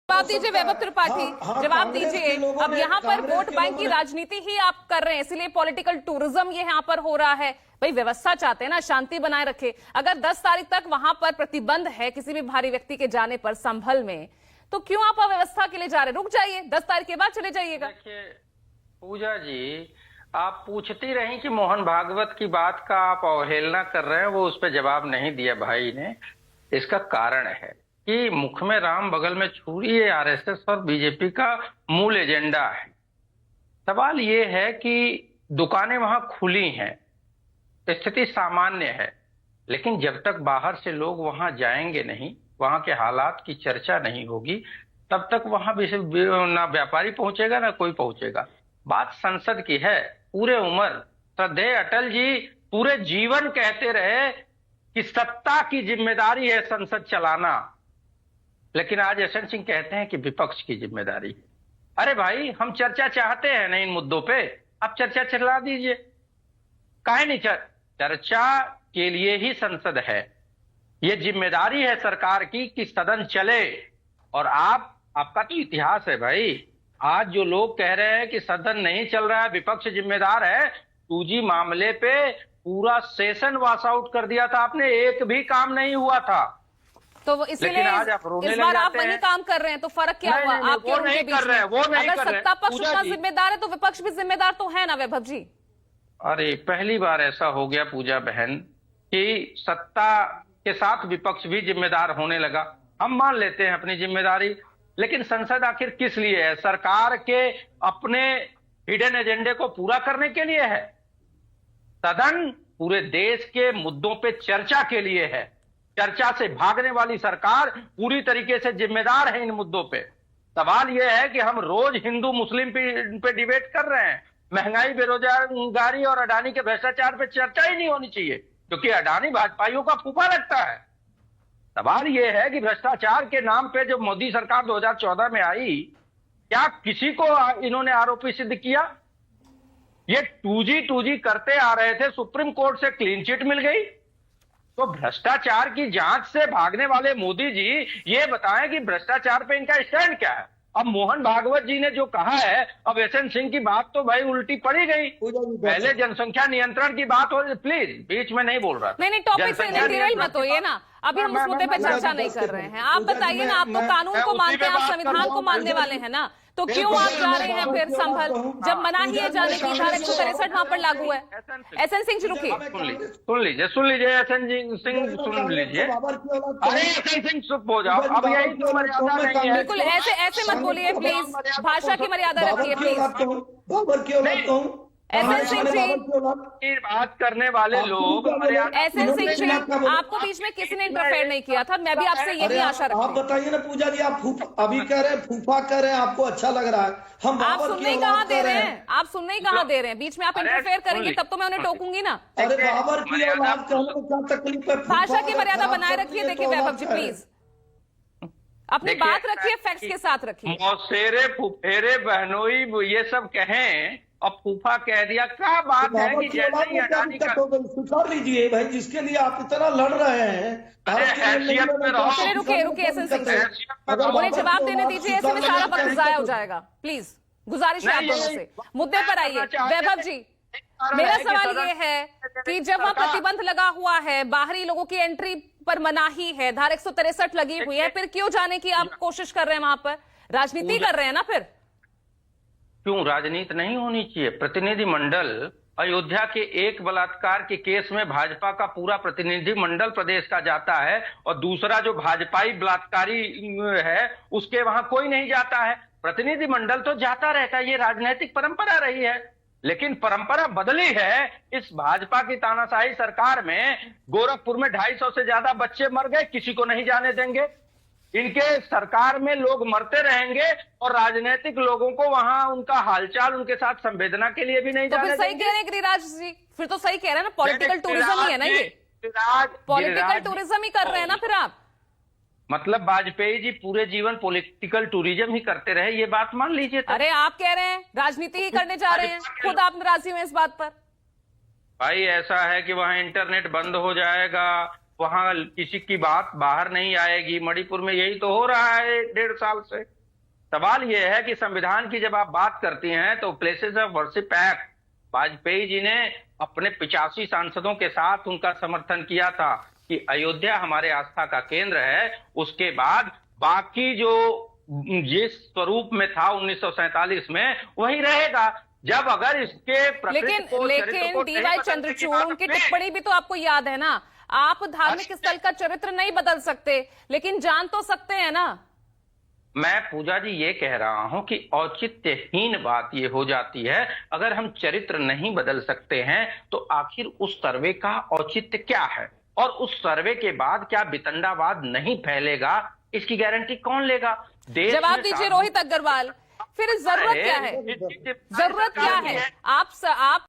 जवाब दीजिए वैभव त्रिपाठी, जवाब दीजिए। अब यहाँ पर वोट बैंक की राजनीति ही आप कर रहे हैं, इसलिए पॉलिटिकल टूरिज्म ये यहाँ पर हो रहा है। भाई व्यवस्था चाहते हैं ना, शांति बनाए रखे। अगर 10 तारीख तक वहां पर प्रतिबंध है किसी भी भारी व्यक्ति के जाने पर संभल में, तो क्यों आप अव्यवस्था के लिए जा रहे हैं? रुक जाइए, 10 तारीख के बाद चले जाइएगा। देखिए पूजा जी, आप पूछती रही कि मोहन भागवत की बात का आप अवहेलना कर रहे हैं, वो उस पर जवाब नहीं दिया भाई ने। इसका कारण है कि मुख में राम बगल में छुरी, ये आरएसएस और बीजेपी का मूल एजेंडा है। सवाल ये है कि दुकानें वहां खुली हैं, स्थिति सामान्य है, लेकिन जब तक बाहर से लोग वहां जाएंगे नहीं, वहां के हालात की चर्चा नहीं होगी, तब तक वहां ना व्यापारी पहुंचेगा ना कोई पहुंचेगा। बात संसद की है। पूरे उम्र श्रद्धेय अटल जी पूरे जीवन कहते रहे कि सत्ता की जिम्मेदारी है संसद चलाना, लेकिन आज यशवंत सिंह कहते हैं कि विपक्ष की जिम्मेदारी। अरे भाई, हम चर्चा चाहते हैं ना इन मुद्दों पे, आप चर्चा चला दीजिए। काहे नहीं चर्चा के लिए ही संसद है। ये जिम्मेदारी है सरकार की कि सदन चले। और आपका तो इतिहास है भाई। आज जो लोग कह रहे हैं कि सदन नहीं चल रहा है, विपक्ष जिम्मेदार है, 2G मामले पे पूरा सेशन वॉश आउट कर दिया था आपने, एक भी काम नहीं हुआ था। तो इसलिए इस बार आप वही काम कर रहे हैं, तो फर्क क्या हुआ? आप वो नहीं कर रहे हैं, वो नहीं कर रहे। अगर सत्ता पक्ष उतना जिम्मेदार है तो विपक्ष भी जिम्मेदार तो है ना वैभव जी? अरे पहली बार ऐसा हो गया पूजा बहन कि सत्ता के साथ विपक्ष भी जिम्मेदार होने लगा। हम मान लेते हैं अपनी जिम्मेदारी, लेकिन संसद आखिर किस लिए है? सरकार के अपने हिडन एजेंडे को पूरा करने के लिए है। सदन पूरे देश के मुद्दों पे चर्चा के लिए है। चर्चा से भागने वाली सरकार पूरी तरीके से जिम्मेदार है इन मुद्दों पे। सवाल यह है कि हम रोज हिंदू मुस्लिम पे डिबेट कर रहे हैं। महंगाई, बेरोजगारी और अडानी के भ्रष्टाचार पे चर्चा ही नहीं होनी चाहिए, क्योंकि अडानी भाजपाइयों का फूफा लगता है। सवाल यह है कि भ्रष्टाचार के नाम पे जब मोदी सरकार 2014 में आई, क्या किसी को इन्होंने आरोपी सिद्ध किया? ये 2G करते आ रहे थे, सुप्रीम कोर्ट से क्लीन चिट मिल गई। तो भ्रष्टाचार की जांच से भागने वाले मोदी जी ये बताएं कि भ्रष्टाचार पे इनका स्टैंड क्या है। अब मोहन भागवत जी ने जो कहा है, अब यशवंत सिंह की बात तो भाई उल्टी पड़ी गई। पहले जनसंख्या नियंत्रण की बात हो, प्लीज बीच में नहीं बोल रहा। नहीं, टॉपिक से डिरेल मत होइए ना, अभी हम उस मुद्दे पे चर्चा नहीं कर रहे हैं। आप बताइए ना, आप तो कानून को मानते हैं, आप संविधान को मानने वाले हैं ना, तो क्यों आप जा रहे हैं फिर संभल, जब मना ही है जाने की? धारा 163 वहां पर लागू है। एसएन सिंह जी रुकिए, सुन लीजिए एसएन सिंह सुन लीजिए। अरे एसएन सिंह चुप हो जाओ, अब यही तो मर्यादा नहीं है। बिल्कुल ऐसे मत बोलिए प्लीज, भाषा की मर्यादा रखिए प्लीज। एसएन सिंह जी, बात करने वाले लोग, एसएन सिंह जी, आपको बीच में किसी ने इंटरफेयर नहीं किया था। मैं भी आपसे यही आशा रखती हूँ। आप बताइए ना पूजा जी, आप अभी कह रहे हैं फूफा कह रहे हैं, आपको अच्छा लग रहा है। हम आप सुनने ही कहाँ दे रहे हैं, आप सुनने ही कहाँ दे रहे हैं? बीच में आप इंटरफेयर करेंगे तब तो मैं उन्हें टोकूंगी ना। अरे बाबर की औलाद कहने में क्या तकलीफ है? भाषा की मर्यादा बनाए रखिए। देखिए वैभव जी प्लीज अपनी बात रखिए, फैक्ट्स के साथ रखिए। मौसेरे फुफेरे बहनोई ये सब कहें और फूफा कह दिया, क्या बात है कि जैसे ही अडानी का स्वीकार लीजिए भाई, जिसके लिए आप इतना लड़ रहे हैं। हैसियत में रहो। रुकिए एसएन सिंह जी, उन्हें जवाब देने दीजिए, ऐसे में सारा वक्त जाया हो जाएगा। प्लीज गुजारिश है आप दोनों से, मुद्दे पर आइए। वैभव जी, मेरा सवाल ये है कि जब वहां प्रतिबंध लगा हुआ है, बाहरी लोगों की एंट्री पर मनाही है, धारा 163 लगी हुई है, फिर क्यों जाने की आप कोशिश कर रहे हैं? वहां पर राजनीति कर रहे हैं ना? फिर क्यों राजनीति नहीं होनी चाहिए? प्रतिनिधि मंडल, अयोध्या के एक बलात्कार के केस में भाजपा का पूरा प्रतिनिधि मंडल प्रदेश का जाता है, और दूसरा जो भाजपाई बलात्कारी है उसके वहां कोई नहीं जाता है। प्रतिनिधि मंडल तो जाता रहता है, ये राजनीतिक परंपरा रही है। लेकिन परंपरा बदली है इस भाजपा की तानाशाही सरकार में। गोरखपुर में 250 से ज्यादा बच्चे मर गए, किसी को नहीं जाने देंगे। इनके सरकार में लोग मरते रहेंगे और राजनीतिक लोगों को वहां उनका हालचाल, उनके साथ संवेदना के लिए भी नहीं जाने देंगे। सही कह रहे हैं गिरिराज जी, फिर तो सही कह रहे हैं ना, पॉलिटिकल टूरिज्म ही है ना ये, पॉलिटिकल टूरिज्म ही कर रहे हैं ना फिर आप। मतलब वाजपेयी जी पूरे जीवन पॉलिटिकल टूरिज्म ही करते रहे, ये बात मान लीजिए। अरे आप कह रहे हैं राजनीति ही करने जा रहे हैं, खुद आप नाराजी हुए इस बात पर। भाई ऐसा है कि वहां इंटरनेट बंद हो जाएगा, वहां किसी की बात बाहर नहीं आएगी। मणिपुर में यही तो हो रहा है 1.5 साल से। सवाल यह है कि संविधान की जब आप बात करती हैं तो places of worship act, Vajpayee ji ने अपने 85 सांसदों के साथ उनका समर्थन किया था कि अयोध्या हमारे आस्था का केंद्र है। उसके बाद बाकी जो जिस स्वरूप में था 1947 में वही रहेगा। जब अगर इसके लेकिन डीवाई चंद्रचूड़, उनकी टिप्पणी भी तो आपको याद है ना, आप धार्मिक स्थल का चरित्र नहीं बदल सकते लेकिन जान तो सकते हैं ना। मैं पूजा जी ये कह रहा हूं कि औचित्यहीन बात ये हो जाती है, अगर हम चरित्र नहीं बदल सकते हैं तो आखिर उस सर्वे का औचित्य क्या है, और उस सर्वे के बाद क्या वितंडावाद नहीं फैलेगा, इसकी गारंटी कौन लेगा? जवाब दीजिए रोहित अग्रवाल, फिर जरूरत क्या है? जरूरत क्या है? आप